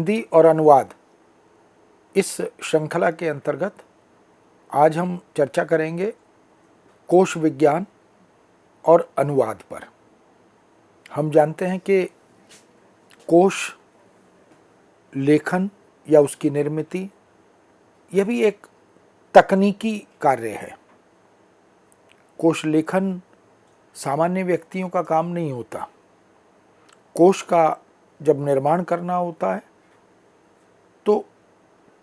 हिंदी और अनुवाद, इस श्रृंखला के अंतर्गत आज हम चर्चा करेंगे कोश विज्ञान और अनुवाद पर। हम जानते हैं कि कोश लेखन या उसकी निर्मिति यह भी एक तकनीकी कार्य है। कोश लेखन सामान्य व्यक्तियों का काम नहीं होता। कोश का जब निर्माण करना होता है तो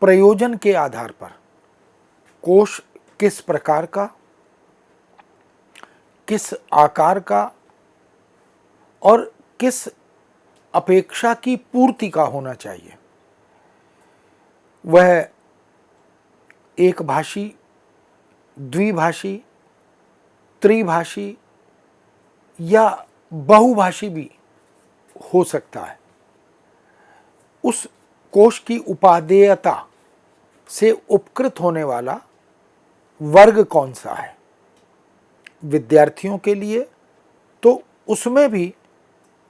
प्रयोजन के आधार पर कोश किस प्रकार का, किस आकार का और किस अपेक्षा की पूर्ति का होना चाहिए, वह एक भाषी, द्विभाषी, त्रिभाषी या बहुभाषी भी हो सकता है। उस कोश की उपादेयता से उपकृत होने वाला वर्ग कौन सा है। विद्यार्थियों के लिए तो उसमें भी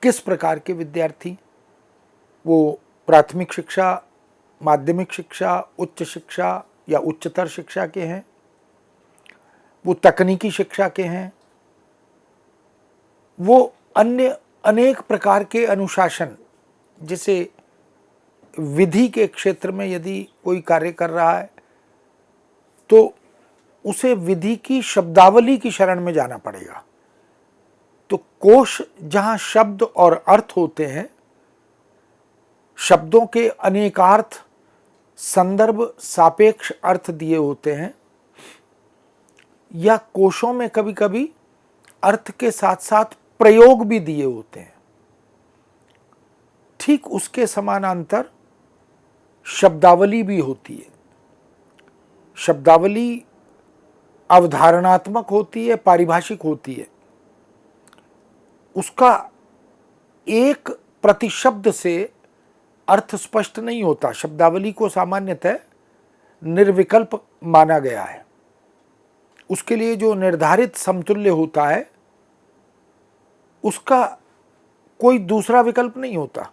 किस प्रकार के विद्यार्थी, वो प्राथमिक शिक्षा, माध्यमिक शिक्षा, उच्च शिक्षा या उच्चतर शिक्षा के हैं, वो तकनीकी शिक्षा के हैं, वो अन्य अनेक प्रकार के अनुशासन, जैसे विधि के क्षेत्र में यदि कोई कार्य कर रहा है तो उसे विधि की शब्दावली की शरण में जाना पड़ेगा। तो कोश जहां शब्द और अर्थ होते हैं, शब्दों के अनेकार्थ, संदर्भ सापेक्ष अर्थ दिए होते हैं, या कोशों में कभी कभी अर्थ के साथ साथ प्रयोग भी दिए होते हैं, ठीक उसके समानांतर शब्दावली भी होती है। शब्दावली अवधारणात्मक होती है, पारिभाषिक होती है। उसका एक प्रतिशब्द से अर्थ स्पष्ट नहीं होता। शब्दावली को सामान्यतः निर्विकल्प माना गया है। उसके लिए जो निर्धारित समतुल्य होता है उसका कोई दूसरा विकल्प नहीं होता।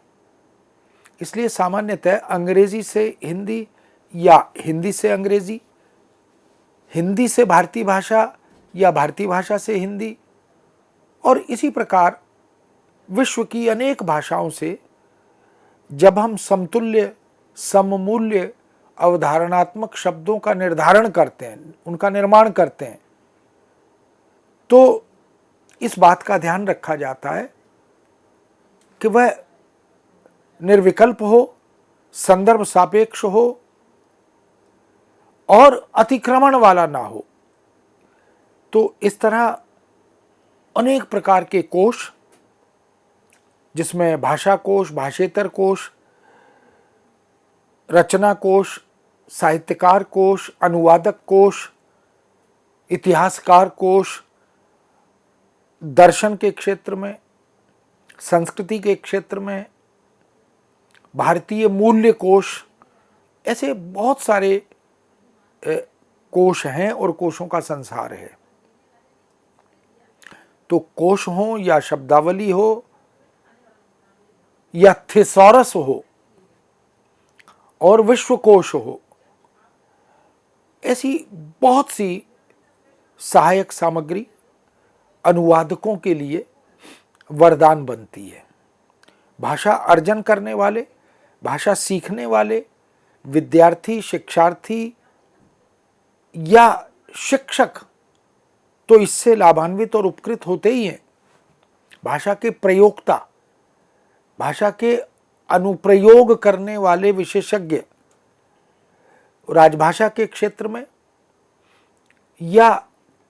इसलिए सामान्यतः अंग्रेजी से हिंदी या हिंदी से अंग्रेजी, हिंदी से भारतीय भाषा या भारतीय भाषा से हिंदी, और इसी प्रकार विश्व की अनेक भाषाओं से जब हम समतुल्य, सममूल्य, अवधारणात्मक शब्दों का निर्धारण करते हैं, उनका निर्माण करते हैं, तो इस बात का ध्यान रखा जाता है कि वह निर्विकल्प हो, संदर्भ सापेक्ष हो और अतिक्रमण वाला ना हो। तो इस तरह अनेक प्रकार के कोश, जिसमें भाषा कोश, भाषेतर कोश, रचना कोश, साहित्यकार कोश, अनुवादक कोश, इतिहासकार कोश, दर्शन के क्षेत्र में, संस्कृति के क्षेत्र में भारतीय मूल्य कोश, ऐसे बहुत सारे कोश हैं और कोशों का संसार है। तो कोश हो या शब्दावली हो या थिसॉरस हो और विश्वकोश हो, ऐसी बहुत सी सहायक सामग्री अनुवादकों के लिए वरदान बनती है। भाषा अर्जन करने वाले, भाषा सीखने वाले विद्यार्थी, शिक्षार्थी या शिक्षक तो इससे लाभान्वित और उपकृत होते ही हैं। भाषा के प्रयोक्ता, भाषा के अनुप्रयोग करने वाले विशेषज्ञ, राजभाषा के क्षेत्र में या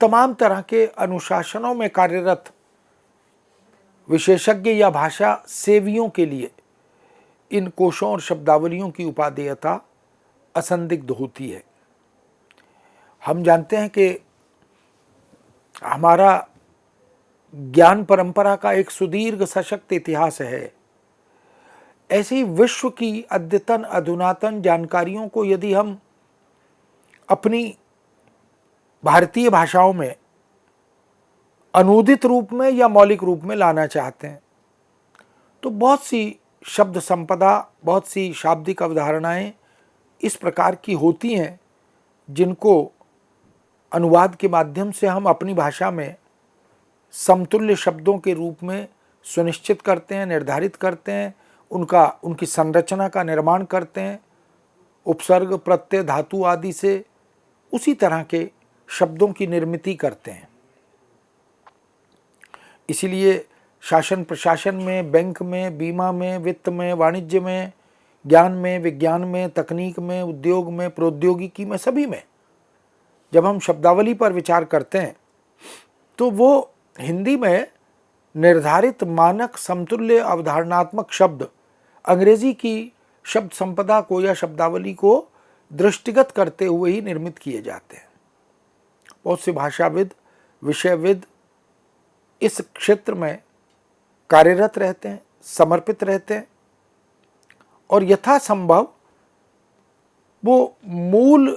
तमाम तरह के अनुशासनों में कार्यरत विशेषज्ञ या भाषा सेवियों के लिए इन कोशों और शब्दावलियों की उपादेयता असंदिग्ध होती है। हम जानते हैं कि हमारा ज्ञान परंपरा का एक सुदीर्घ सशक्त इतिहास है। ऐसी विश्व की अद्यतन अधुनातन जानकारियों को यदि हम अपनी भारतीय भाषाओं में अनूदित रूप में या मौलिक रूप में लाना चाहते हैं तो बहुत सी शब्द संपदा, बहुत सी शाब्दिक अवधारणाएं इस प्रकार की होती हैं जिनको अनुवाद के माध्यम से हम अपनी भाषा में समतुल्य शब्दों के रूप में सुनिश्चित करते हैं, निर्धारित करते हैं, उनकी संरचना का निर्माण करते हैं, उपसर्ग, प्रत्यय, धातु आदि से उसी तरह के शब्दों की निर्मिति करते हैं। इसीलिए शासन प्रशासन में, बैंक में, बीमा में, वित्त में, वाणिज्य में, ज्ञान में, विज्ञान में, तकनीक में, उद्योग में, प्रौद्योगिकी में, सभी में जब हम शब्दावली पर विचार करते हैं तो वो हिंदी में निर्धारित मानक समतुल्य अवधारणात्मक शब्द अंग्रेजी की शब्द संपदा को या शब्दावली को दृष्टिगत करते हुए ही निर्मित किए जाते हैं। बहुत से भाषाविद, विषयविद इस क्षेत्र में कार्यरत रहते हैं, समर्पित रहते हैं और यथासंभव वो मूल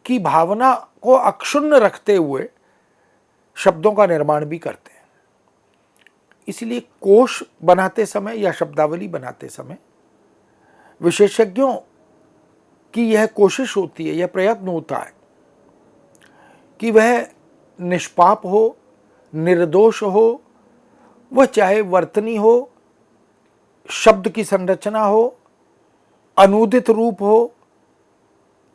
की भावना को अक्षुण्ण रखते हुए शब्दों का निर्माण भी करते हैं। इसलिए कोश बनाते समय या शब्दावली बनाते समय विशेषज्ञों की यह कोशिश होती है, यह प्रयत्न होता है कि वह निष्पाप हो, निर्दोष हो, वह चाहे वर्तनी हो, शब्द की संरचना हो, अनूदित रूप हो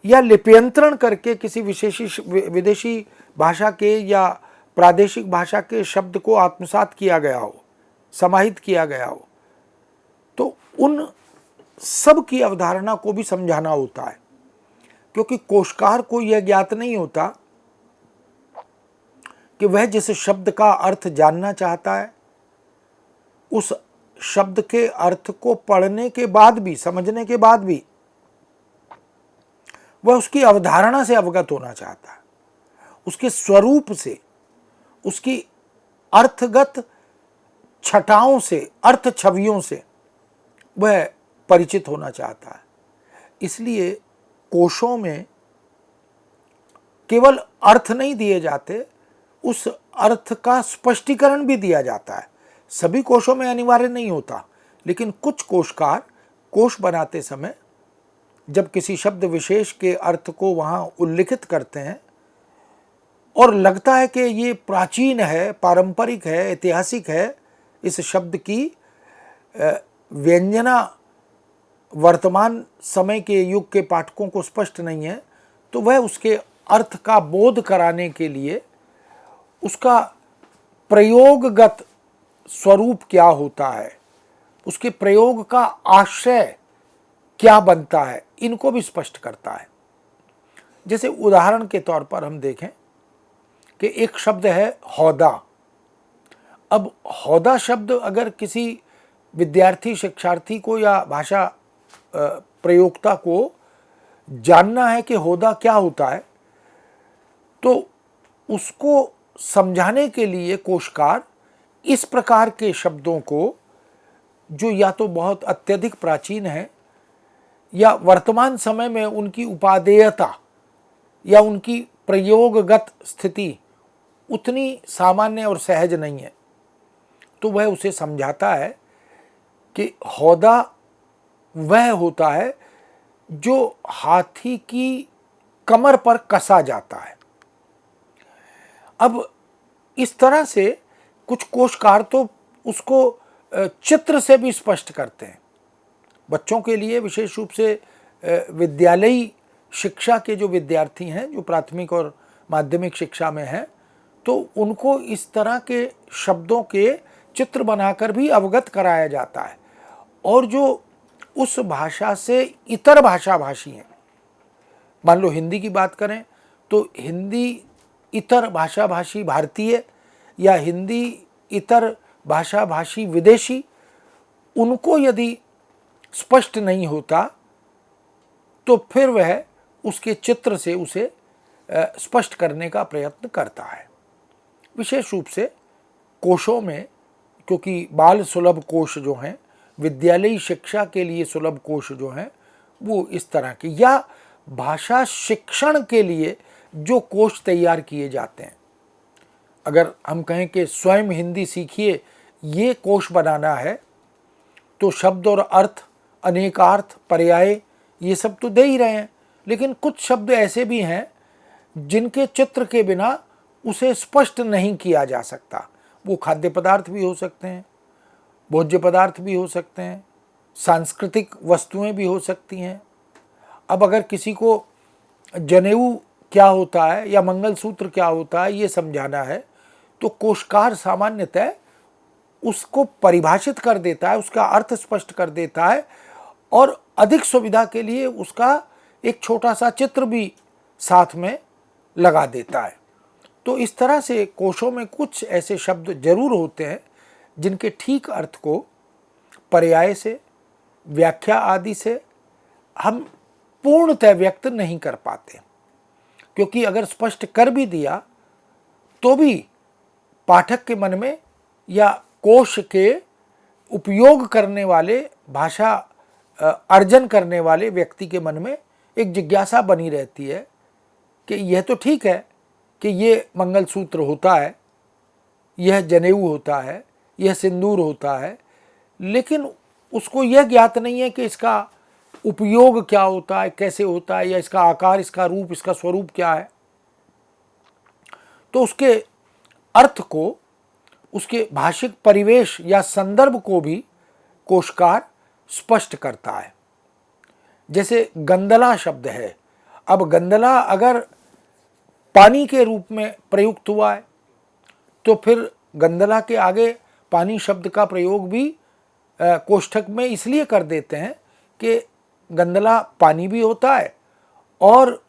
या लिप्यंतरण करके किसी विदेशी भाषा के या प्रादेशिक भाषा के शब्द को आत्मसात किया गया हो, समाहित किया गया हो, तो उन सब की अवधारणा को भी समझाना होता है। क्योंकि कोशकार को यह ज्ञात नहीं होता कि वह जिस शब्द का अर्थ जानना चाहता है उस शब्द के अर्थ को पढ़ने के बाद भी, समझने के बाद भी वह उसकी अवधारणा से अवगत होना चाहता है, उसके स्वरूप से, उसकी अर्थगत छटाओं से, अर्थ छवियों से वह परिचित होना चाहता है। इसलिए कोशों में केवल अर्थ नहीं दिए जाते, उस अर्थ का स्पष्टीकरण भी दिया जाता है। सभी कोशों में अनिवार्य नहीं होता, लेकिन कुछ कोशकार कोश बनाते समय जब किसी शब्द विशेष के अर्थ को वहाँ उल्लिखित करते हैं और लगता है कि ये प्राचीन है, पारंपरिक है, ऐतिहासिक है, इस शब्द की व्यंजना वर्तमान समय के युग के पाठकों को स्पष्ट नहीं है, तो वह उसके अर्थ का बोध कराने के लिए उसका प्रयोगगत स्वरूप क्या होता है, उसके प्रयोग का आशय क्या बनता है, इनको भी स्पष्ट करता है। जैसे उदाहरण के तौर पर हम देखें कि एक शब्द है हौदा। अब हौदा शब्द अगर किसी विद्यार्थी, शिक्षार्थी को या भाषा प्रयोक्ता को जानना है कि हौदा क्या होता है, तो उसको समझाने के लिए कोशकार इस प्रकार के शब्दों को, जो या तो बहुत अत्यधिक प्राचीन है या वर्तमान समय में उनकी उपादेयता या उनकी प्रयोगगत स्थिति उतनी सामान्य और सहज नहीं है, तो वह उसे समझाता है कि हौदा वह होता है जो हाथी की कमर पर कसा जाता है। अब इस तरह से कुछ कोशकार तो उसको चित्र से भी स्पष्ट करते हैं। बच्चों के लिए विशेष रूप से विद्यालयी शिक्षा के जो विद्यार्थी हैं, जो प्राथमिक और माध्यमिक शिक्षा में हैं, तो उनको इस तरह के शब्दों के चित्र बनाकर भी अवगत कराया जाता है। और जो उस भाषा से इतर भाषा भाषी हैं, मान लो हिंदी की बात करें तो हिंदी इतर भाषा भाषी भारतीय या हिंदी इतर भाषा भाषी विदेशी, उनको यदि स्पष्ट नहीं होता तो फिर वह उसके चित्र से उसे स्पष्ट करने का प्रयत्न करता है। विशेष रूप से कोशों में, क्योंकि बाल सुलभ कोश जो हैं, विद्यालयी शिक्षा के लिए सुलभ कोश जो हैं, वो इस तरह के, या भाषा शिक्षण के लिए जो कोश तैयार किए जाते हैं, अगर हम कहें कि स्वयं हिंदी सीखिए, ये कोश बनाना है, तो शब्द और अर्थ, अनेकार्थ, पर्याय, ये सब तो दे ही रहे हैं, लेकिन कुछ शब्द ऐसे भी हैं जिनके चित्र के बिना उसे स्पष्ट नहीं किया जा सकता। वो खाद्य पदार्थ भी हो सकते हैं, भोज्य पदार्थ भी हो सकते हैं, सांस्कृतिक वस्तुएं भी हो सकती हैं। अब अगर किसी को जनेऊ क्या होता है या मंगलसूत्र क्या होता है ये समझाना है, तो कोशकार सामान्यतः उसको परिभाषित कर देता है, उसका अर्थ स्पष्ट कर देता है और अधिक सुविधा के लिए उसका एक छोटा सा चित्र भी साथ में लगा देता है। तो इस तरह से कोशों में कुछ ऐसे शब्द जरूर होते हैं जिनके ठीक अर्थ को पर्याय से, व्याख्या आदि से हम पूर्णतः व्यक्त नहीं कर पाते, क्योंकि अगर स्पष्ट कर भी दिया तो भी पाठक के मन में या कोश के उपयोग करने वाले, भाषा अर्जन करने वाले व्यक्ति के मन में एक जिज्ञासा बनी रहती है कि यह तो ठीक है कि ये मंगलसूत्र होता है, यह जनेऊ होता है, यह सिंदूर होता है, लेकिन उसको यह ज्ञात नहीं है कि इसका उपयोग क्या होता है, कैसे होता है, या इसका आकार, इसका रूप, इसका स्वरूप क्या है। तो उसके अर्थ को, उसके भाषिक परिवेश या संदर्भ को भी कोशकार स्पष्ट करता है। जैसे गंदला शब्द है, अब गंदला अगर पानी के रूप में प्रयुक्त हुआ है तो फिर गंदला के आगे पानी शब्द का प्रयोग भी कोष्ठक में इसलिए कर देते हैं कि गंदला पानी भी होता है, और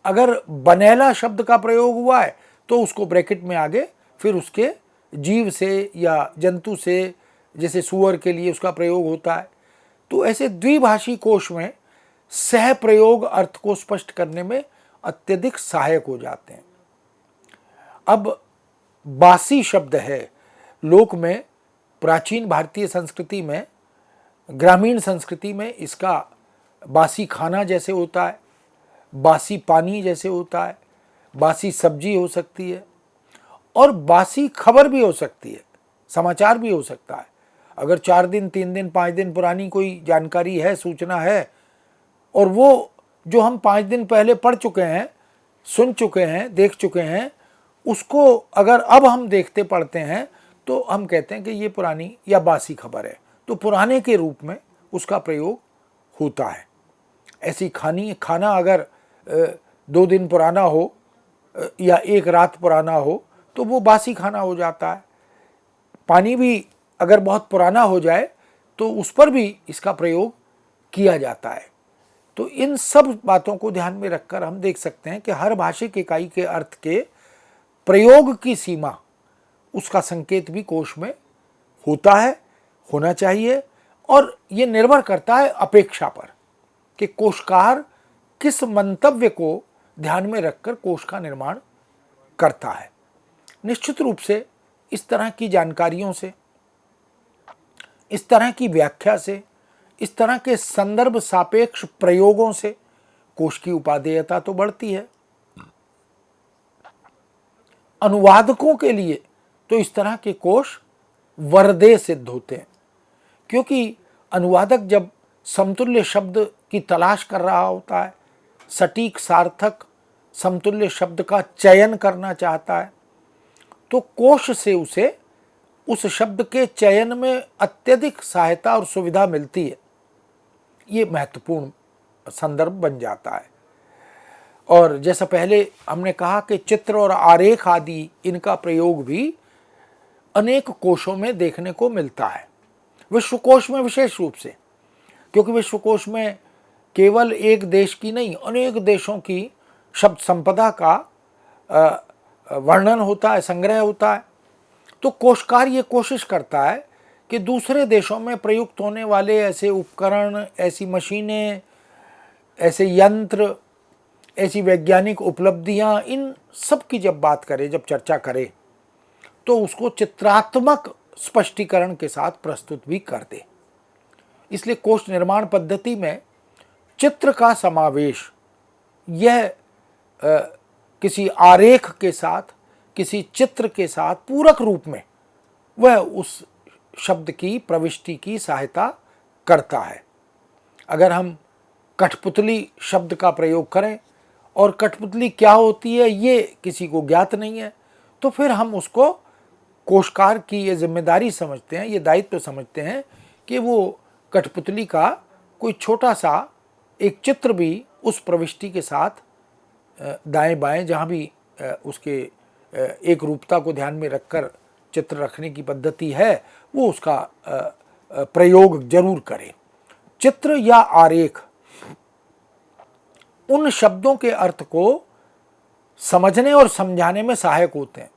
अगर बनेला शब्द का प्रयोग हुआ है तो उसको ब्रैकेट में आगे फिर उसके जीव से या जंतु से, जैसे सुअर के लिए उसका प्रयोग होता है। तो ऐसे द्विभाषी कोश में सह प्रयोग अर्थ को स्पष्ट करने में अत्यधिक सहायक हो जाते हैं। अब बासी शब्द है, लोक में, प्राचीन भारतीय संस्कृति में, ग्रामीण संस्कृति में इसका बासी खाना जैसे होता है, बासी पानी जैसे होता है, बासी सब्जी हो सकती है, और बासी खबर भी हो सकती है, समाचार भी हो सकता है। अगर 4 दिन, 3 दिन, 5 दिन पुरानी कोई जानकारी है, सूचना है, और वो जो हम 5 दिन पहले पढ़ चुके हैं, सुन चुके हैं, देख चुके हैं, उसको अगर अब हम देखते पढ़ते हैं तो हम कहते हैं कि ये पुरानी या बासी खबर है। तो पुराने के रूप में उसका प्रयोग होता है। ऐसी खाना अगर 2 दिन पुराना हो या 1 रात पुराना हो तो वो बासी खाना हो जाता है। पानी भी अगर बहुत पुराना हो जाए तो उस पर भी इसका प्रयोग किया जाता है। तो इन सब बातों को ध्यान में रखकर हम देख सकते हैं कि हर भाषिक इकाई के अर्थ के प्रयोग की सीमा, उसका संकेत भी कोश में होता है, होना चाहिए, और ये निर्भर करता है अपेक्षा पर कि कोशकार किस मंतव्य को ध्यान में रखकर कोश का निर्माण करता है। निश्चित रूप से इस तरह की जानकारियों से, इस तरह की व्याख्या से, इस तरह के संदर्भ सापेक्ष प्रयोगों से कोश की उपादेयता तो बढ़ती है। अनुवादकों के लिए तो इस तरह के कोश वरदेय सिद्ध होते हैं, क्योंकि अनुवादक जब समतुल्य शब्द की तलाश कर रहा होता है, सटीक सार्थक समतुल्य शब्द का चयन करना चाहता है, तो कोश से उसे उस शब्द के चयन में अत्यधिक सहायता और सुविधा मिलती है। ये महत्वपूर्ण संदर्भ बन जाता है। और जैसा पहले हमने कहा कि चित्र और आरेख आदि, इनका प्रयोग भी अनेक कोशों में देखने को मिलता है, विश्वकोश में विशेष रूप से, क्योंकि विश्वकोश में केवल एक देश की नहीं, अनेक देशों की शब्द संपदा का वर्णन होता है, संग्रह होता है। तो कोशकार ये कोशिश करता है कि दूसरे देशों में प्रयुक्त होने वाले ऐसे उपकरण, ऐसी मशीनें, ऐसे यंत्र, ऐसी वैज्ञानिक उपलब्धियां, इन सब की जब बात करे, जब चर्चा करे, तो उसको चित्रात्मक स्पष्टीकरण के साथ प्रस्तुत भी कर दे। इसलिए कोश निर्माण पद्धति में चित्र का समावेश, यह किसी आरेख के साथ, किसी चित्र के साथ पूरक रूप में वह उस शब्द की प्रविष्टि की सहायता करता है। अगर हम कठपुतली शब्द का प्रयोग करें और कठपुतली क्या होती है ये किसी को ज्ञात नहीं है, तो फिर हम उसको कोशकार की ये जिम्मेदारी समझते हैं, ये दायित्व समझते हैं कि वो कठपुतली का कोई छोटा सा एक चित्र भी उस प्रविष्टि के साथ दाएं बाएं जहाँ भी उसके एक रूपता को ध्यान में रखकर चित्र रखने की पद्धति है वो उसका प्रयोग जरूर करें। चित्र या आरेख उन शब्दों के अर्थ को समझने और समझाने में सहायक होते हैं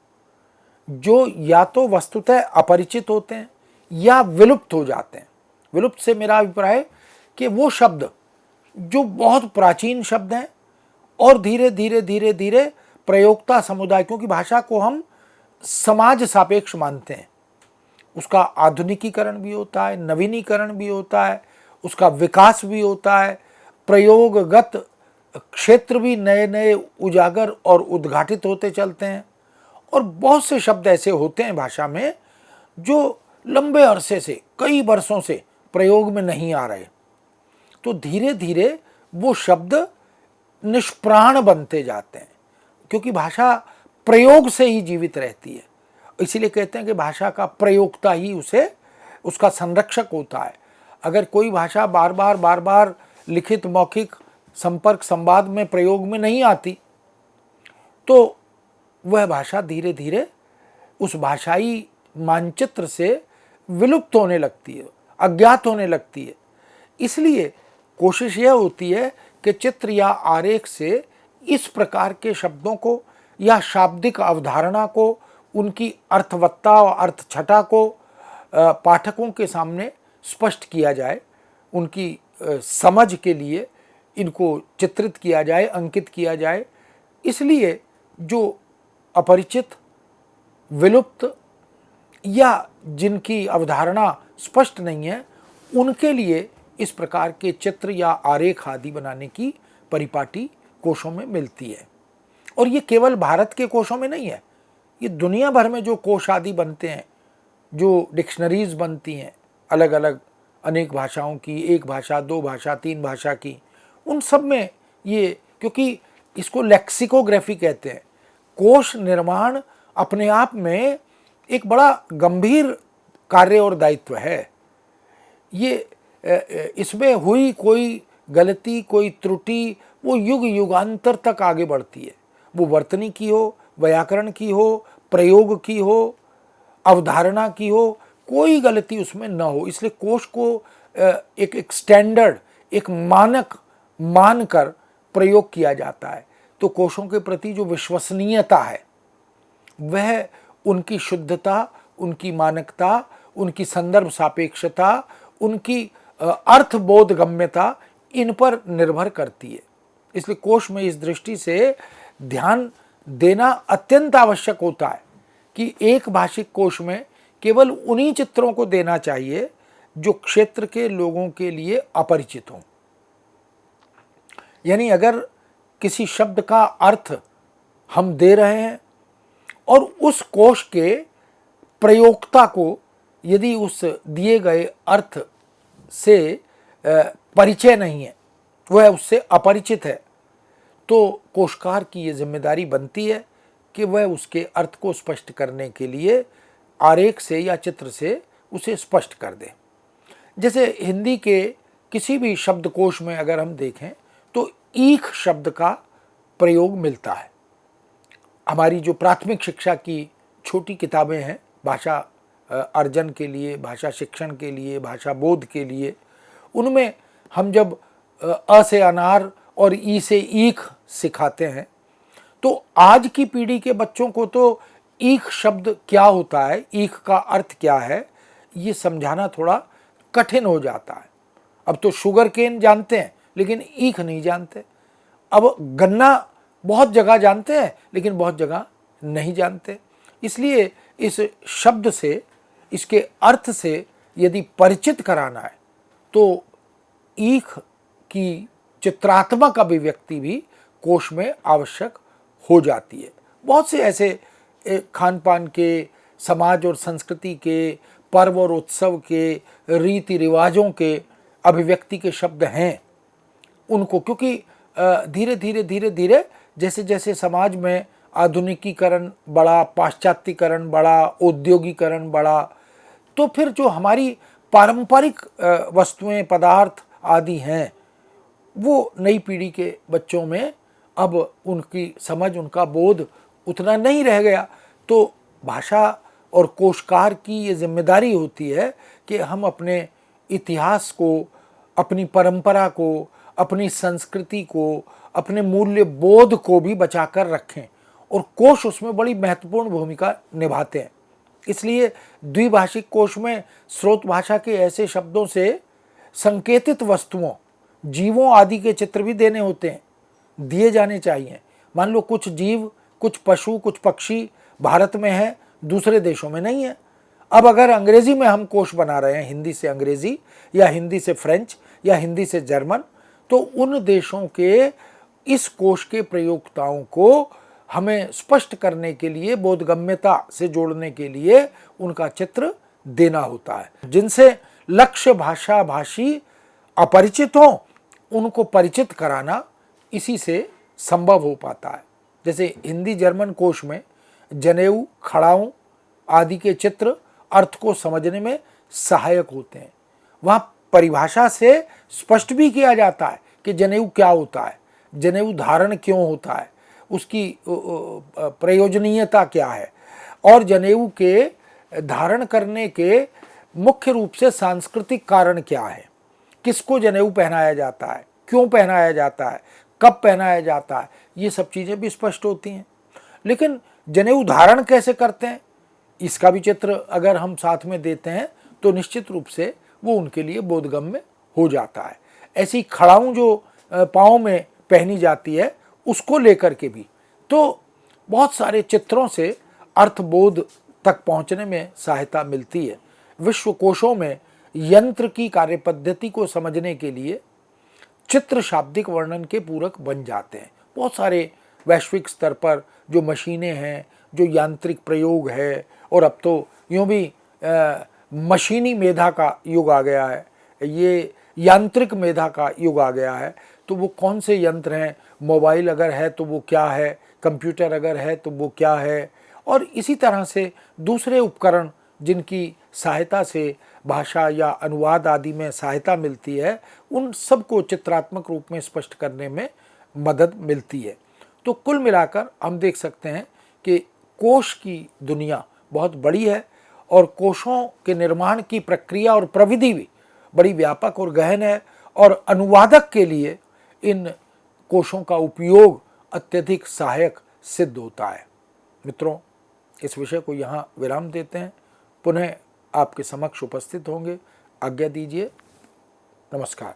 जो या तो वस्तुतः अपरिचित होते हैं या विलुप्त हो जाते हैं। विलुप्त से मेरा अभिप्राय है कि वो शब्द जो बहुत प्राचीन शब्द हैं और धीरे धीरे धीरे धीरे प्रयोक्ता समुदाय, क्योंकि भाषा को हम समाज सापेक्ष मानते हैं, उसका आधुनिकीकरण भी होता है, नवीनीकरण भी होता है, उसका विकास भी होता है, प्रयोगगत क्षेत्र भी नए नए उजागर और उद्घाटित होते चलते हैं। और बहुत से शब्द ऐसे होते हैं भाषा में जो लंबे अरसे से, कई वर्षों से प्रयोग में नहीं आ रहे, तो धीरे धीरे वो शब्द निष्प्राण बनते जाते हैं, क्योंकि भाषा प्रयोग से ही जीवित रहती है। इसीलिए कहते हैं कि भाषा का प्रयोक्ता ही उसे उसका संरक्षक होता है। अगर कोई भाषा बार बार लिखित मौखिक संपर्क संवाद में प्रयोग में नहीं आती तो वह भाषा धीरे धीरे उस भाषाई मानचित्र से विलुप्त होने लगती है, अज्ञात होने लगती है। इसलिए कोशिश यह होती है कि चित्र या आरेख से इस प्रकार के शब्दों को या शाब्दिक अवधारणा को, उनकी अर्थवत्ता और अर्थछटा को पाठकों के सामने स्पष्ट किया जाए, उनकी समझ के लिए इनको चित्रित किया जाए, अंकित किया जाए। इसलिए जो अपरिचित, विलुप्त या जिनकी अवधारणा स्पष्ट नहीं है उनके लिए इस प्रकार के चित्र या आरेख आदि बनाने की परिपाटी कोशों में मिलती है। और ये केवल भारत के कोशों में नहीं है, ये दुनिया भर में जो कोश आदि बनते हैं, जो डिक्शनरीज बनती हैं अलग अलग अनेक भाषाओं की, एक भाषा, दो भाषा, तीन भाषा की, उन सब में ये, क्योंकि इसको लेक्सिकोग्राफी कहते हैं। कोश निर्माण अपने आप में एक बड़ा गंभीर कार्य और दायित्व है। ये इसमें हुई कोई गलती, कोई त्रुटि वो युग युगांतर तक आगे बढ़ती है। वो वर्तनी की हो, व्याकरण की हो, प्रयोग की हो, अवधारणा की हो, कोई गलती उसमें न हो। इसलिए कोश को एक स्टैंडर्ड, एक मानक मानकर प्रयोग किया जाता है। तो कोशों के प्रति जो विश्वसनीयता है वह उनकी शुद्धता, उनकी मानकता, उनकी संदर्भ सापेक्षता, उनकी अर्थबोध गम्यता, इन पर निर्भर करती है। इसलिए कोश में इस दृष्टि से ध्यान देना अत्यंत आवश्यक होता है कि एक भाषिक कोश में केवल उन्हीं चित्रों को देना चाहिए जो क्षेत्र के लोगों के लिए अपरिचित हों। यानी अगर किसी शब्द का अर्थ हम दे रहे हैं और उस कोश के प्रयोक्ता को यदि उस दिए गए अर्थ से परिचय नहीं है, वह उससे अपरिचित है, तो कोशकार की ये जिम्मेदारी बनती है कि वह उसके अर्थ को स्पष्ट करने के लिए आरेख से या चित्र से उसे स्पष्ट कर दे। जैसे हिंदी के किसी भी शब्दकोश में अगर हम देखें तो ईख शब्द का प्रयोग मिलता है। हमारी जो प्राथमिक शिक्षा की छोटी किताबें हैं भाषा अर्जन के लिए, भाषा शिक्षण के लिए, भाषा बोध के लिए, उनमें हम जब अ से अनार और ई से ईख सिखाते हैं तो आज की पीढ़ी के बच्चों को तो ईख शब्द क्या होता है, ईख का अर्थ क्या है, ये समझाना थोड़ा कठिन हो जाता है। अब तो शुगर केन जानते हैं लेकिन ईख नहीं जानते। अब गन्ना बहुत जगह जानते हैं लेकिन बहुत जगह नहीं जानते। इसलिए इस शब्द से, इसके अर्थ से यदि परिचित कराना है तो ईख की चित्रात्मक अभिव्यक्ति भी कोश में आवश्यक हो जाती है। बहुत से ऐसे खान पान के, समाज और संस्कृति के, पर्व और उत्सव के, रीति रिवाजों के अभिव्यक्ति के शब्द हैं उनको, क्योंकि धीरे धीरे धीरे धीरे जैसे जैसे समाज में आधुनिकीकरण बढ़ा, पाश्चात्यकरण बढ़ा, औद्योगिकरण बढ़ा, तो फिर जो हमारी पारंपरिक वस्तुएं, पदार्थ आदि हैं, वो नई पीढ़ी के बच्चों में अब उनकी समझ, उनका बोध उतना नहीं रह गया। तो भाषा और कोशकार की ये जिम्मेदारी होती है कि हम अपने इतिहास को, अपनी परंपरा को, अपनी संस्कृति को, अपने मूल्य बोध को भी बचाकर रखें, और कोश उसमें बड़ी महत्वपूर्ण भूमिका निभाते हैं। इसलिए द्विभाषिक कोश में स्रोत भाषा के ऐसे शब्दों से संकेतित वस्तुओं, जीवों आदि के चित्र भी देने होते हैं, दिए जाने चाहिए। मान लो कुछ जीव, कुछ पशु, कुछ पक्षी भारत में है, दूसरे देशों में नहीं है। अब अगर अंग्रेजी में हम कोश बना रहे हैं, हिंदी से अंग्रेजी या हिंदी से फ्रेंच या हिंदी से जर्मन, तो उन देशों के इस कोश के प्रयोक्ताओं को हमें स्पष्ट करने के लिए, बोधगम्यता से जोड़ने के लिए उनका चित्र देना होता है। जिनसे लक्ष्य भाषा भाषी अपरिचित हों, उनको परिचित कराना इसी से संभव हो पाता है। जैसे हिंदी जर्मन कोश में जनेऊ, खड़ाऊ आदि के चित्र अर्थ को समझने में सहायक होते हैं। वहाँ परिभाषा से स्पष्ट भी किया जाता है कि जनेऊ क्या होता है, जनेऊ धारण क्यों होता है, उसकी प्रयोजनीयता क्या है, और जनेऊ के धारण करने के मुख्य रूप से सांस्कृतिक कारण क्या है, किसको जनेऊ पहनाया जाता है, क्यों पहनाया जाता है, कब पहनाया जाता है, ये सब चीज़ें भी स्पष्ट होती हैं। लेकिन जनेऊ धारण कैसे करते हैं, इसका भी चित्र अगर हम साथ में देते हैं तो निश्चित रूप से वो उनके लिए बोधगम्य हो जाता है। ऐसी खड़ाऊ जो पाँव में पहनी जाती है, उसको लेकर के भी तो बहुत सारे चित्रों से अर्थबोध तक पहुंचने में सहायता मिलती है। विश्वकोशों में यंत्र की कार्यपद्धति को समझने के लिए चित्र शाब्दिक वर्णन के पूरक बन जाते हैं। बहुत सारे वैश्विक स्तर पर जो मशीनें हैं, जो यांत्रिक प्रयोग है, और अब तो यूँ भी मशीनी मेधा का युग आ गया है, ये यांत्रिक मेधा का युग आ गया है। तो वो कौन से यंत्र हैं, मोबाइल अगर है तो वो क्या है, कंप्यूटर अगर है तो वो क्या है, और इसी तरह से दूसरे उपकरण जिनकी सहायता से भाषा या अनुवाद आदि में सहायता मिलती है, उन सबको चित्रात्मक रूप में स्पष्ट करने में मदद मिलती है। तो कुल मिलाकर हम देख सकते हैं कि कोश की दुनिया बहुत बड़ी है, और कोशों के निर्माण की प्रक्रिया और प्रविधि भी बड़ी व्यापक और गहन है, और अनुवादक के लिए इन कोशों का उपयोग अत्यधिक सहायक सिद्ध होता है। मित्रों, इस विषय को यहाँ विराम देते हैं, पुनः आपके समक्ष उपस्थित होंगे। आज्ञा दीजिए। नमस्कार।